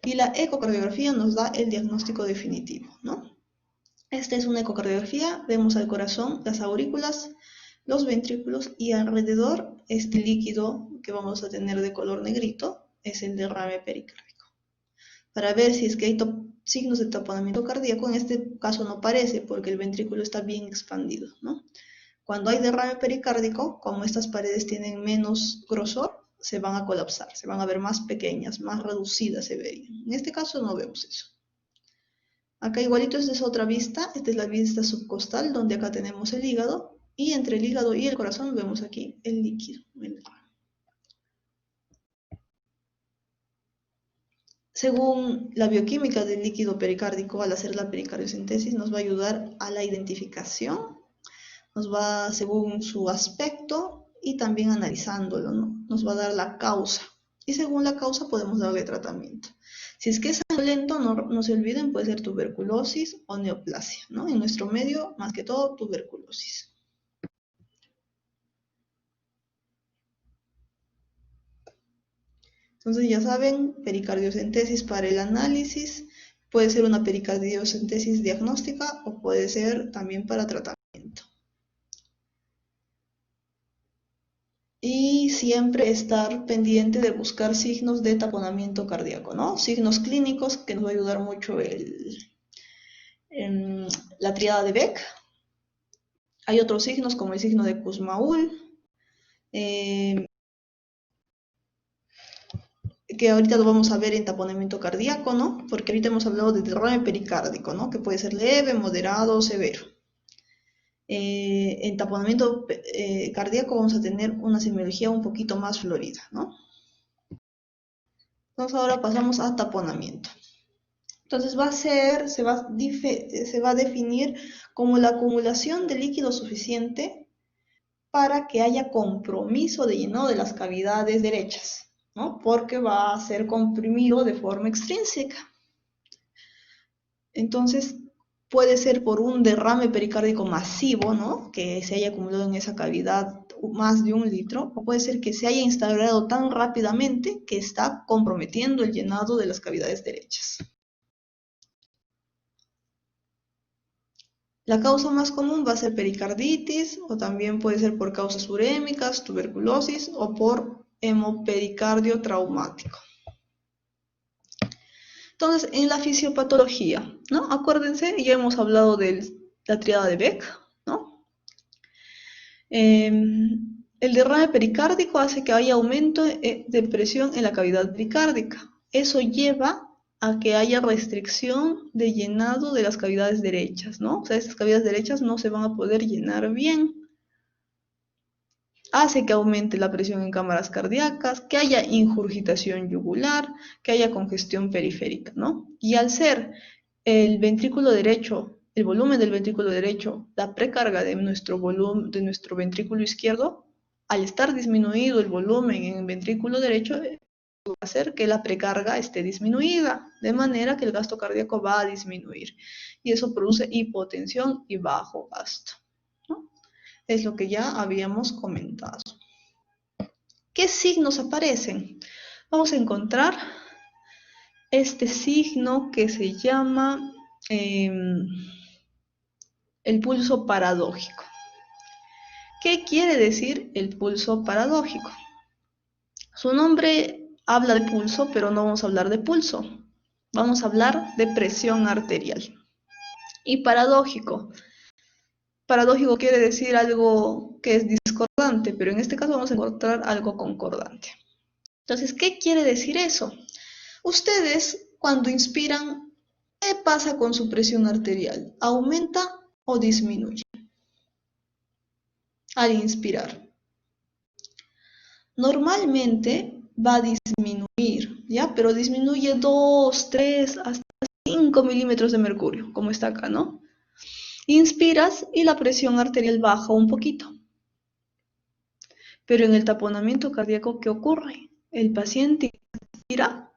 Speaker 1: Y la ecocardiografía nos da el diagnóstico definitivo, ¿no? Esta es una ecocardiografía, vemos al corazón, las aurículas, los ventrículos y alrededor este líquido que vamos a tener de color negrito es el derrame pericárdico. Para ver si es que hay signos de taponamiento cardíaco, en este caso no parece porque el ventrículo está bien expandido, ¿no? Cuando hay derrame pericárdico, como estas paredes tienen menos grosor, se van a colapsar, se van a ver más pequeñas, más reducidas se verían. En este caso no vemos eso. Acá igualito esta es otra vista, esta es la vista subcostal, donde acá tenemos el hígado, y entre el hígado y el corazón vemos aquí el líquido. Según la bioquímica del líquido pericárdico, al hacer la pericardiocentesis, nos va a ayudar a la identificación, nos va, según su aspecto, y también analizándolo, ¿no? Nos va a dar la causa, y según la causa podemos darle tratamiento. Si es que es lento, no se olviden, puede ser tuberculosis o neoplasia, ¿no? En nuestro medio, más que todo, tuberculosis. Entonces ya saben, pericardiocentesis para el análisis, puede ser una pericardiocentesis diagnóstica o puede ser también para tratamiento. Y siempre estar pendiente de buscar signos de taponamiento cardíaco, ¿no? Signos clínicos que nos va a ayudar mucho la tríada de Beck. Hay otros signos como el signo de Kussmaul, que ahorita lo vamos a ver en taponamiento cardíaco, ¿no? Porque ahorita hemos hablado de derrame pericárdico, ¿no? Que puede ser leve, moderado o severo. En taponamiento cardíaco vamos a tener una semiología un poquito más florida, ¿no? Entonces ahora pasamos a taponamiento. Entonces se va a definir como la acumulación de líquido suficiente para que haya compromiso de llenado de las cavidades derechas, ¿no? Porque va a ser comprimido de forma extrínseca. Entonces, puede ser por un derrame pericárdico masivo, ¿no? Que se haya acumulado en esa cavidad más de 1 litro, o puede ser que se haya instaurado tan rápidamente que está comprometiendo el llenado de las cavidades derechas. La causa más común va a ser pericarditis, o también puede ser por causas urémicas, tuberculosis, o por hemopericardio traumático. Entonces, en la fisiopatología, ¿no? Acuérdense, ya hemos hablado de la tríada de Beck, ¿no? El derrame pericárdico hace que haya aumento de presión en la cavidad pericárdica. Eso lleva a que haya restricción de llenado de las cavidades derechas, ¿no? O sea, estas cavidades derechas no se van a poder llenar bien. Hace que aumente la presión en cámaras cardíacas, que haya ingurgitación yugular, que haya congestión periférica, ¿no? Y al ser el ventrículo derecho, el volumen del ventrículo derecho, la precarga de nuestro ventrículo izquierdo, al estar disminuido el volumen en el ventrículo derecho, va a hacer que la precarga esté disminuida, de manera que el gasto cardíaco va a disminuir. Y eso produce hipotensión y bajo gasto, ¿no? Es lo que ya habíamos comentado. ¿Qué signos aparecen? Vamos a encontrar este signo que se llama el pulso paradójico. ¿Qué quiere decir el pulso paradójico? Su nombre habla de pulso, pero no vamos a hablar de pulso. Vamos a hablar de presión arterial. Y paradójico. Paradójico quiere decir algo que es discordante, pero en este caso vamos a encontrar algo concordante. Entonces, ¿qué quiere decir eso? Ustedes, cuando inspiran, ¿qué pasa con su presión arterial? ¿Aumenta o disminuye al inspirar? Normalmente va a disminuir, ¿ya? Pero disminuye 2, 3, hasta 5 milímetros de mercurio, como está acá, ¿no? Inspiras y la presión arterial baja un poquito. Pero en el taponamiento cardíaco, ¿qué ocurre? El paciente inspira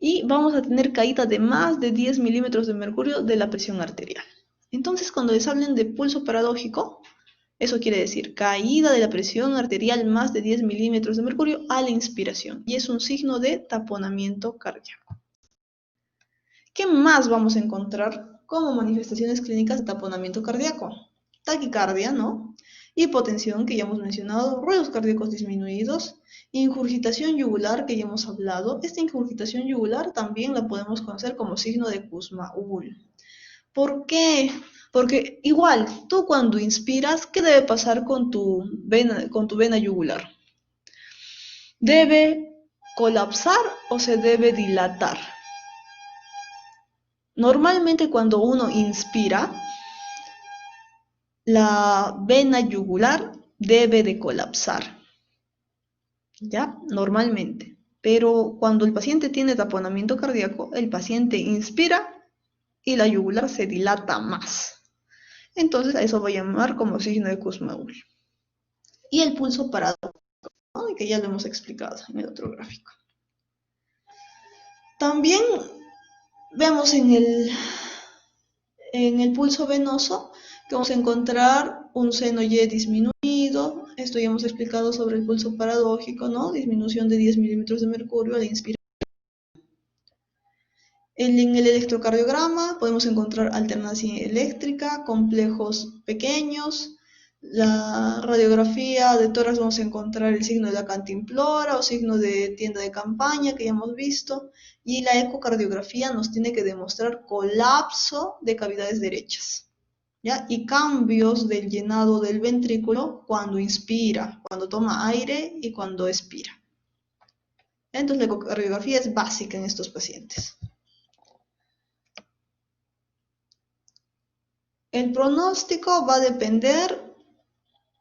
Speaker 1: y vamos a tener caída de más de 10 milímetros de mercurio de la presión arterial. Entonces, cuando les hablen de pulso paradójico, eso quiere decir caída de la presión arterial más de 10 milímetros de mercurio a la inspiración. Y es un signo de taponamiento cardíaco. ¿Qué más vamos a encontrar como manifestaciones clínicas de taponamiento cardíaco? Taquicardia, ¿no? Hipotensión, que ya hemos mencionado, ruidos cardíacos disminuidos, ingurgitación yugular, que ya hemos hablado. Esta ingurgitación yugular también la podemos conocer como signo de Kussmaul. ¿Por qué? Porque igual, tú cuando inspiras, ¿qué debe pasar con tu vena yugular? ¿Debe colapsar o se debe dilatar? Normalmente cuando uno inspira, la vena yugular debe de colapsar, ¿ya? Normalmente. Pero cuando el paciente tiene taponamiento cardíaco, el paciente inspira y la yugular se dilata más. Entonces a eso voy a llamar como signo de Kussmaul. Y el pulso parado, ¿no? Que ya lo hemos explicado en el otro gráfico. También vemos en el pulso venoso que vamos a encontrar un seno Y disminuido. Esto ya hemos explicado sobre el pulso paradójico, ¿no? Disminución de 10 milímetros de mercurio al inspirar. En el electrocardiograma podemos encontrar alternancia eléctrica, complejos pequeños. La radiografía de tórax vamos a encontrar el signo de la cantimplora o signo de tienda de campaña que ya hemos visto. Y la ecocardiografía nos tiene que demostrar colapso de cavidades derechas, ¿ya? Y cambios del llenado del ventrículo cuando inspira, cuando toma aire y cuando expira. Entonces la ecocardiografía es básica en estos pacientes. El pronóstico va a depender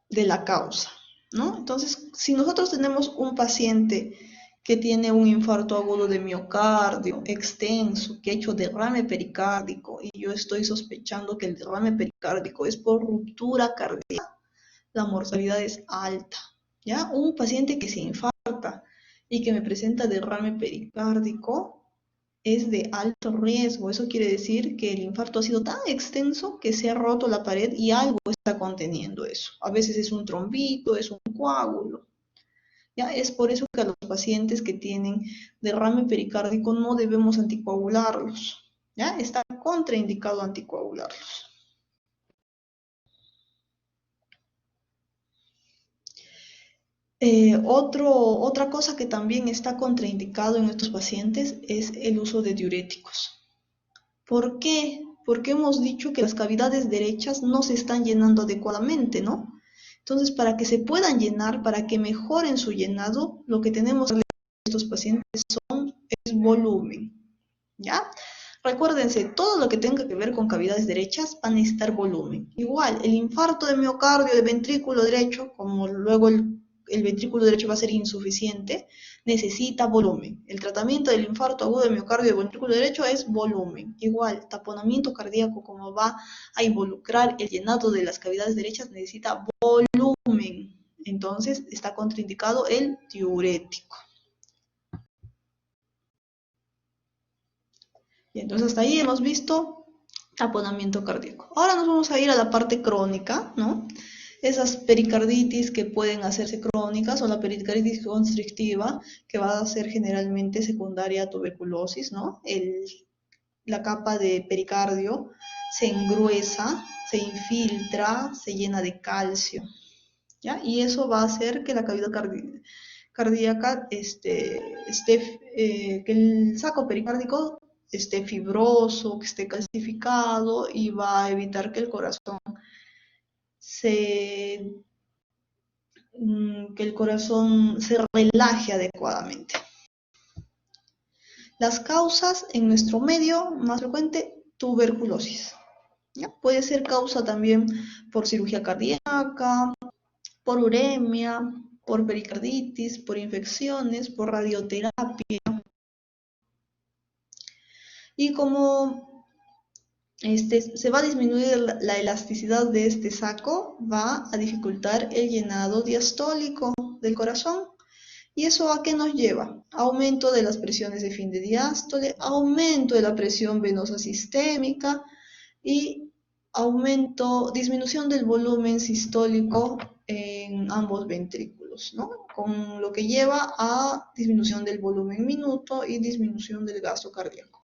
Speaker 1: de la causa, ¿no? Entonces, si nosotros tenemos un paciente que tiene un infarto agudo de miocardio extenso, que ha hecho derrame pericárdico, y yo estoy sospechando que el derrame pericárdico es por ruptura cardíaca, la mortalidad es alta, ¿ya? Un paciente que se infarta y que me presenta derrame pericárdico es de alto riesgo. Eso quiere decir que el infarto ha sido tan extenso que se ha roto la pared y algo está conteniendo eso. A veces es un trombito, es un coágulo. ¿Ya? Es por eso que a los pacientes que tienen derrame pericárdico no debemos anticoagularlos. ¿Ya? Está contraindicado anticoagularlos. Otra cosa que también está contraindicado en estos pacientes es el uso de diuréticos. ¿Por qué? Porque hemos dicho que las cavidades derechas no se están llenando adecuadamente, ¿no? Entonces, para que se puedan llenar, para que mejoren su llenado, lo que tenemos que darle a estos pacientes es volumen, ¿ya? Recuérdense, todo lo que tenga que ver con cavidades derechas va a necesitar volumen. Igual, el infarto de miocardio de ventrículo derecho, como luego el ventrículo derecho va a ser insuficiente, necesita volumen. El tratamiento del infarto agudo de miocardio de ventrículo derecho es volumen. Igual, taponamiento cardíaco, como va a involucrar el llenado de las cavidades derechas, necesita volumen. Entonces, está contraindicado el diurético. Y entonces hasta ahí hemos visto taponamiento cardíaco. Ahora nos vamos a ir a la parte crónica, ¿no? Esas pericarditis que pueden hacerse crónicas o la pericarditis constrictiva que va a ser generalmente secundaria a tuberculosis, ¿no? La capa de pericardio se engruesa, se infiltra, se llena de calcio, ¿ya? Y eso va a hacer que la cavidad cardíaca que el saco pericárdico esté fibroso, que esté calcificado y va a evitar que el corazón se relaje adecuadamente. Las causas en nuestro medio más frecuente, tuberculosis. ¿Ya? Puede ser causa también por cirugía cardíaca, por uremia, por pericarditis, por infecciones, por radioterapia. Y como se va a disminuir la elasticidad de este saco, va a dificultar el llenado diastólico del corazón. ¿Y eso a qué nos lleva? Aumento de las presiones de fin de diástole, aumento de la presión venosa sistémica y disminución del volumen sistólico en ambos ventrículos, ¿no? Con lo que lleva a disminución del volumen minuto y disminución del gasto cardíaco.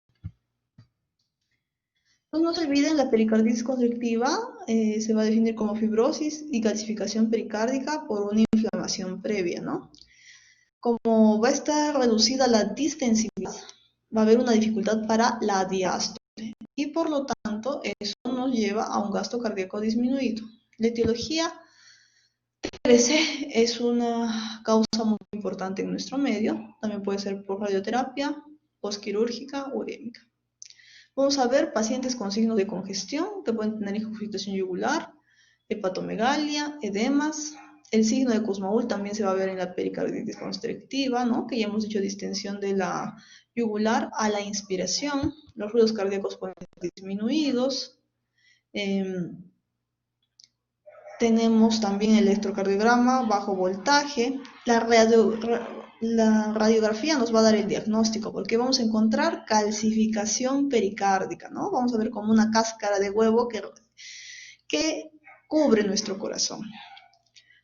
Speaker 1: No se olviden, la pericarditis constrictiva se va a definir como fibrosis y calcificación pericárdica por una inflamación previa, ¿no? Como va a estar reducida la distensividad, va a haber una dificultad para la diástole y por lo tanto eso nos lleva a un gasto cardíaco disminuido. La etiología TBC es una causa muy importante en nuestro medio, también puede ser por radioterapia, postquirúrgica o urémica. Vamos a ver pacientes con signos de congestión que pueden tener infiltración yugular, hepatomegalia, edemas. El signo de Kussmaul también se va a ver en la pericarditis constrictiva, ¿no? Que ya hemos dicho distensión de la yugular a la inspiración. Los ruidos cardíacos pueden ser disminuidos. Tenemos también electrocardiograma, bajo voltaje. La radiografía nos va a dar el diagnóstico, porque vamos a encontrar calcificación pericárdica, ¿no? Vamos a ver como una cáscara de huevo que cubre nuestro corazón.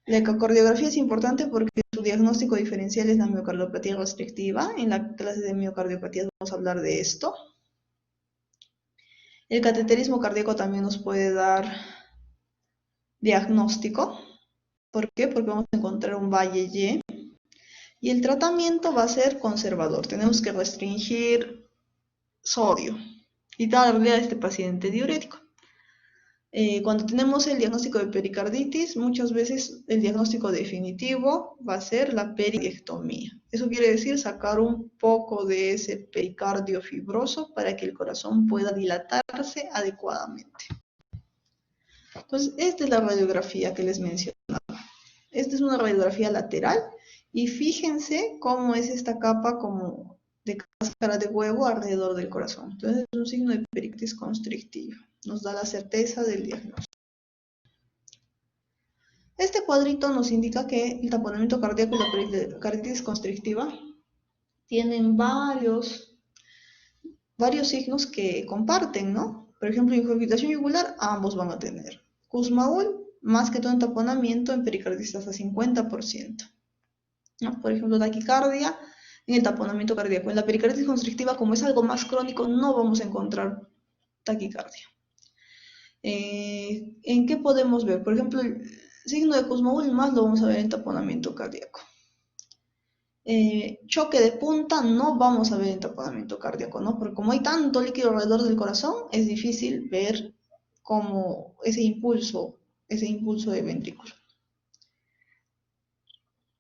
Speaker 1: La ecocardiografía es importante porque su diagnóstico diferencial es la miocardiopatía restrictiva. En la clase de miocardiopatía vamos a hablar de esto. El cateterismo cardíaco también nos puede dar diagnóstico. ¿Por qué? Porque vamos a encontrar un valle Y. Y el tratamiento va a ser conservador. Tenemos que restringir sodio y darle a este paciente diurético. Cuando tenemos el diagnóstico de pericarditis, muchas veces el diagnóstico definitivo va a ser la pericardiectomía. Eso quiere decir sacar un poco de ese pericardio fibroso para que el corazón pueda dilatarse adecuadamente. Entonces, esta es la radiografía que les mencionaba. Esta es una radiografía lateral y fíjense cómo es esta capa como de cáscara de huevo alrededor del corazón. Entonces, es un signo de pericarditis constrictiva. Nos da la certeza del diagnóstico. Este cuadrito nos indica que el taponamiento cardíaco y la pericarditis constrictiva tienen varios signos que comparten, ¿no? Por ejemplo, infiltración yugular, ambos van a tener. Kussmaul, más que todo en taponamiento, en pericarditis hasta 50%. ¿No? Por ejemplo, taquicardia en el taponamiento cardíaco. En la pericarditis constrictiva, como es algo más crónico, no vamos a encontrar taquicardia. ¿En qué podemos ver? Por ejemplo, el signo de Kussmaul más lo vamos a ver en taponamiento cardíaco. Choque de punta no vamos a ver en taponamiento cardíaco, ¿no? Porque como hay tanto líquido alrededor del corazón, es difícil ver como ese impulso de ventrículo.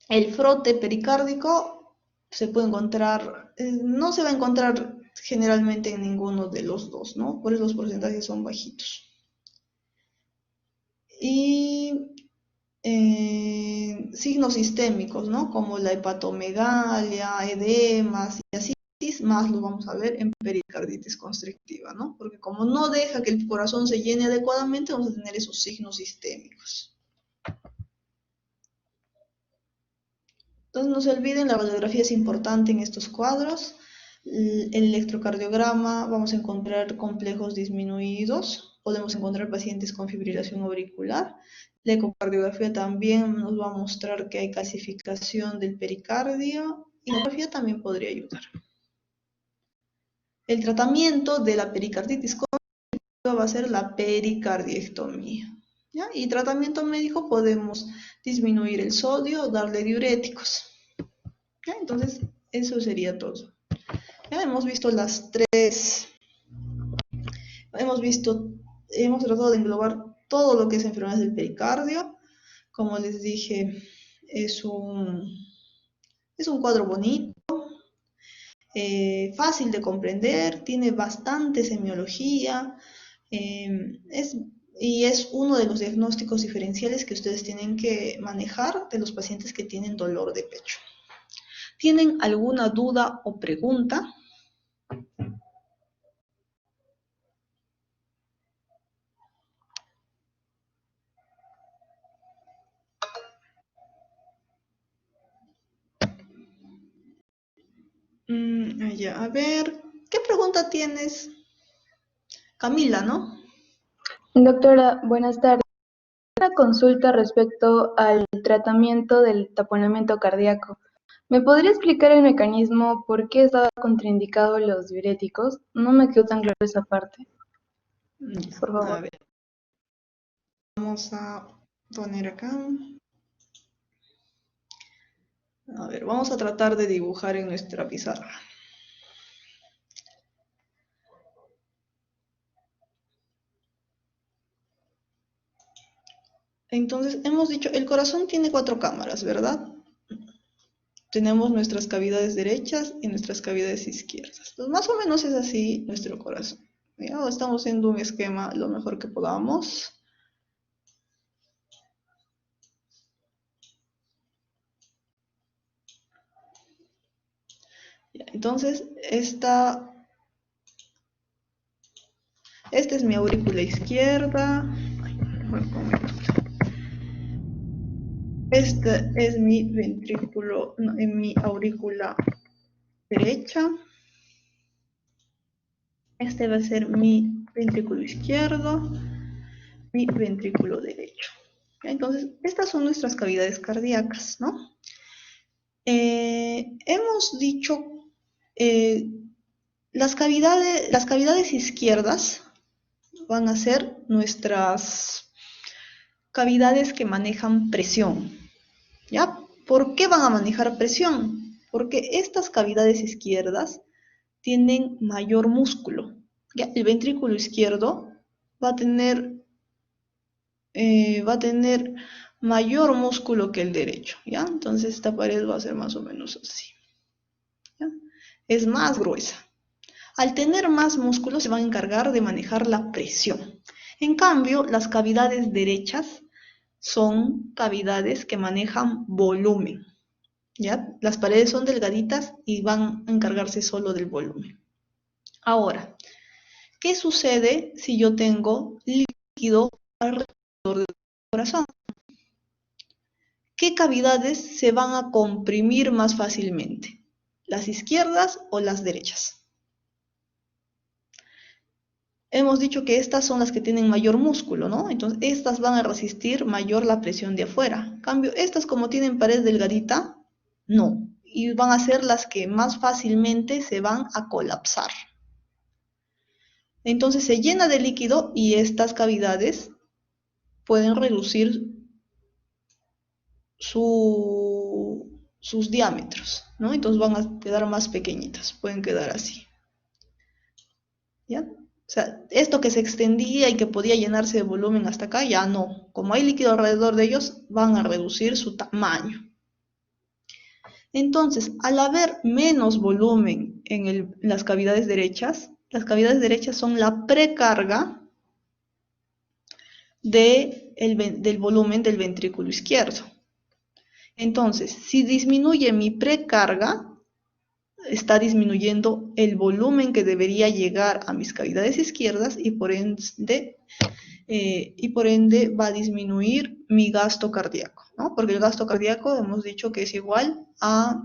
Speaker 1: El frote pericárdico se puede encontrar, no se va a encontrar generalmente en ninguno de los dos, ¿no? Por eso los porcentajes son bajitos. Y signos sistémicos, ¿no? Como la hepatomegalia, edemas y así, más los vamos a ver en pericarditis constrictiva, ¿no? Porque como no deja que el corazón se llene adecuadamente, vamos a tener esos signos sistémicos. Entonces no se olviden, la radiografía es importante en estos cuadros. El electrocardiograma, vamos a encontrar complejos disminuidos, podemos encontrar pacientes con fibrilación auricular. La ecocardiografía también nos va a mostrar que hay calcificación del pericardio y la ecografía también podría ayudar. El tratamiento de la pericarditis constrictiva va a ser la pericardiectomía. ¿Ya? Y tratamiento médico podemos disminuir el sodio, darle diuréticos. ¿Ya? Entonces, eso sería todo. Ya hemos visto las tres, hemos tratado de englobar todo lo que es enfermedades del pericardio. Como les dije, es un cuadro bonito, fácil de comprender, tiene bastante semiología, y es uno de los diagnósticos diferenciales que ustedes tienen que manejar de los pacientes que tienen dolor de pecho. ¿Tienen alguna duda o pregunta? Ya, a ver, ¿qué pregunta tienes? Camila, ¿no?
Speaker 2: Doctora, buenas tardes. Una consulta respecto al tratamiento del taponamiento cardíaco. ¿Me podría explicar el mecanismo por qué estaba contraindicado los diuréticos? No me quedó tan claro esa parte.
Speaker 1: Ya,
Speaker 2: Por
Speaker 1: a
Speaker 2: favor.
Speaker 1: ver, vamos a poner acá. A ver, vamos a tratar de dibujar en nuestra pizarra. Entonces, hemos dicho, el corazón tiene 4 cámaras, ¿verdad? Tenemos nuestras cavidades derechas y nuestras cavidades izquierdas. Pues más o menos es así nuestro corazón. ¿Ya? Estamos haciendo un esquema lo mejor que podamos. Ya, entonces, esta es mi aurícula izquierda. Ay, esta es mi ventrículo, no, en mi aurícula derecha. Este va a ser mi ventrículo izquierdo, mi ventrículo derecho. Entonces, estas son nuestras cavidades cardíacas, ¿no? Hemos dicho las cavidades izquierdas van a ser nuestras cavidades que manejan presión, ¿ya? ¿Por qué van a manejar presión? Porque estas cavidades izquierdas tienen mayor músculo, ¿ya? El ventrículo izquierdo va a tener mayor músculo que el derecho, ¿ya? Entonces esta pared va a ser más o menos así, ¿ya? Es más gruesa. Al tener más músculo se van a encargar de manejar la presión. En cambio, las cavidades derechas son cavidades que manejan volumen, ¿ya? Las paredes son delgaditas y van a encargarse solo del volumen. Ahora, ¿qué sucede si yo tengo líquido alrededor del corazón? ¿Qué cavidades se van a comprimir más fácilmente? ¿Las izquierdas o las derechas? Hemos dicho que estas son las que tienen mayor músculo, ¿no? Entonces, estas van a resistir mayor la presión de afuera. En cambio, estas como tienen pared delgadita, no. Y van a ser las que más fácilmente se van a colapsar. Entonces, se llena de líquido y estas cavidades pueden reducir sus diámetros, ¿no? Entonces van a quedar más pequeñitas, pueden quedar así, ¿ya? O sea, esto que se extendía y que podía llenarse de volumen hasta acá, ya no. Como hay líquido alrededor de ellos, van a reducir su tamaño. Entonces, al haber menos volumen en las cavidades derechas son la precarga del volumen del ventrículo izquierdo. Entonces, si disminuye mi precarga, está disminuyendo el volumen que debería llegar a mis cavidades izquierdas y por ende va a disminuir mi gasto cardíaco, ¿no? Porque el gasto cardíaco hemos dicho que es igual a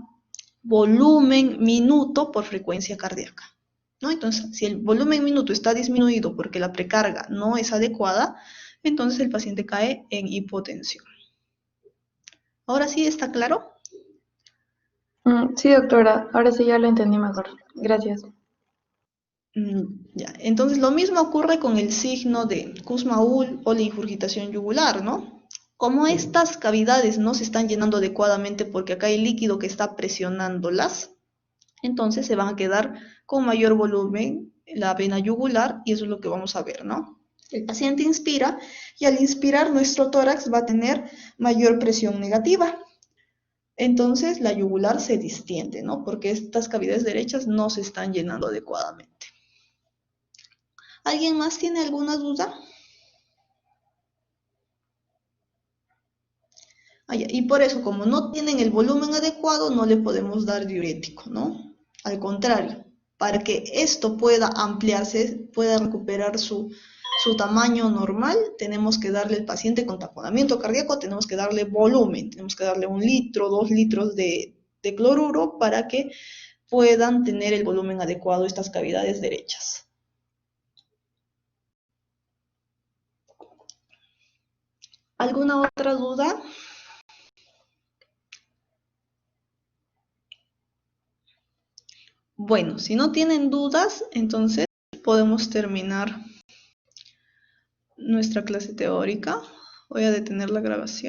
Speaker 1: volumen minuto por frecuencia cardíaca, ¿no? Entonces, si el volumen minuto está disminuido porque la precarga no es adecuada, entonces el paciente cae en hipotensión. ¿Ahora sí está claro?
Speaker 2: Sí, doctora, ahora sí ya lo entendí mejor. Gracias.
Speaker 1: Ya. Entonces, lo mismo ocurre con el signo de Kussmaul o la ingurgitación yugular, ¿no? Como estas cavidades no se están llenando adecuadamente porque acá hay líquido que está presionándolas, entonces se van a quedar con mayor volumen la vena yugular y eso es lo que vamos a ver, ¿no? El paciente inspira y al inspirar nuestro tórax va a tener mayor presión negativa. Entonces la yugular se distiende, ¿no? Porque estas cavidades derechas no se están llenando adecuadamente. ¿Alguien más tiene alguna duda? Y por eso, como no tienen el volumen adecuado, no le podemos dar diurético, ¿no? Al contrario, para que esto pueda ampliarse, pueda recuperar su tamaño normal, tenemos que darle al paciente con taponamiento cardíaco, tenemos que darle volumen, tenemos que darle 1 litro, 2 litros de cloruro para que puedan tener el volumen adecuado estas cavidades derechas. ¿Alguna otra duda? Bueno, si no tienen dudas, entonces podemos terminar nuestra clase teórica. Voy a detener la grabación.